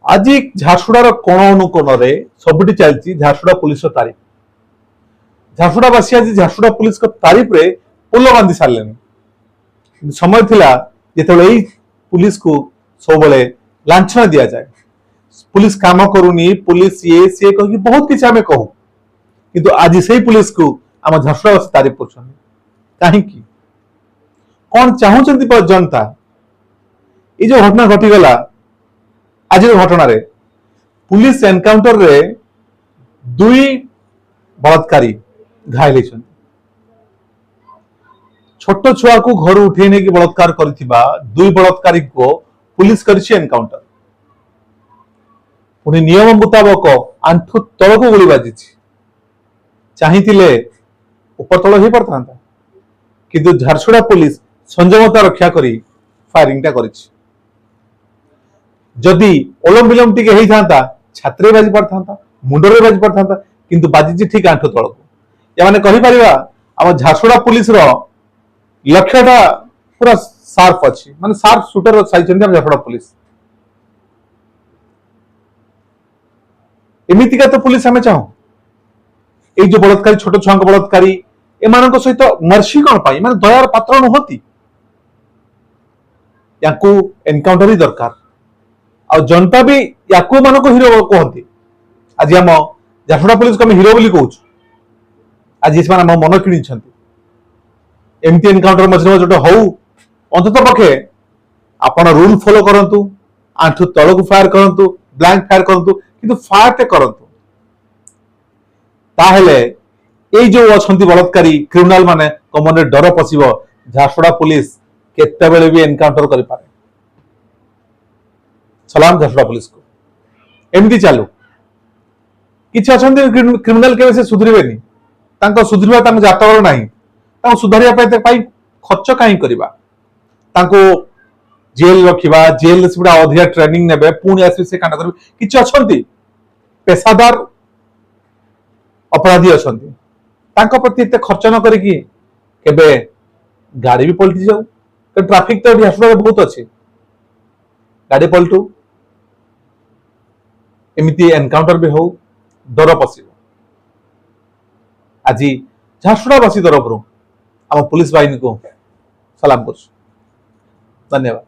आज झारसुड़ार कोण अनुकोण सबुठी चलती झारसुड़ा पुलिस तारीफ। झारसुड़ावासी आज झारसुड़ा पुलिस तारीफ रे पोल बांधि सारे। समय थिला जेतेबेले पुलिस को सब लांछन दि जाए, पुलिस काम करूनी, पुलिस ये सी कह बहुत किसी आम कहू, किंतु आज से पुलिस को आम झारसुड़ावासी तारीफ कर कहीं कौन चाहूँ जनता। ये जो घटना घटीगला आज घटना रे पुलिस एनकाउंटर रे दुई बलात्कारी घायल होती। छोट छुआ को घर उठे नहीं बलात्कार करिथिबा दुई बलात्कारी को पुलिस करिछि एनकाउंटर। पुणी नियम मुताबक आंठू तल को गोली बाजी। चाहिए ऊपर तल हो पारता, किंतु झारसुड़ा पुलिस संयमता रक्षा करी फायरिंग टा करिछि। जदि ओलम विलम टिके हेई थांता छात्रे बाजी पारथांता, मुंडरे बाजी पारथांता, किंतु बाजी ठीक आंठू तल को। या माने कहि परिबा आम झारसुड़ा पुलिस रो लक्ष्यटा पूरा शार्प अच्छी, माने शार्प शूटर साइचंदी हम झारसुड़ा पुलिस। एमितिका तो पुलिस हमें चाहू। ए जो बलात्कारी छोट छुआ बलात्कारी एमान सहित मर्सी कौन पाई, माने दयार पात्र नहती। याकू एनकाउंटर ही दरकार। आ जनता भी याकू मान को हिरो कहती। आज आम झारसुड़ा पुलिस को हिरो बोली कहूँ। आज इस मन कि एमती एनकाउंटर मझे मझे हौ अंतत पक्षे आपण रूल फॉलो करंतु, आंठू तल को फायर करंतु, ब्लैंक फायर करंतु, किंतु फायर टे करंतु। ताहेले ए जो अछंती बलात्कारी क्रिमिनल माने कमन डर पशिबो। झारसुड़ा पुलिस केतेबेले भी एनकाउंटर करि पारे। सलाम झारसुड़ा पुलिस को। एमती चालू। किछि अछंती क्रिमिनल केबे से सुधरिबेनी, तांको सुधरिबा तांको जातवर नाही, तांको सुधारिया पाई खर्च कहीं करबा, तांको जेल रखिबा, जेल से बड़ा अधिक ट्रेनिंग नेबे, पुणी आसी से कांड करबे। किछि अछंती पेशादार अपराधी अछंती, तांको प्रति एते खर्च न करिकि केबे गाड़ी भी पलटि जाऊ। तो ट्रैफिक तो झारसुड़ा बहुत अच्छे, गाड़ी पलटू, एमती एनकाउंटर भी हो, डर पशिबो। आज झारसुड़ावासी तरफ आम पुलिस बाहिनी को सलाम कर। धन्यवाद।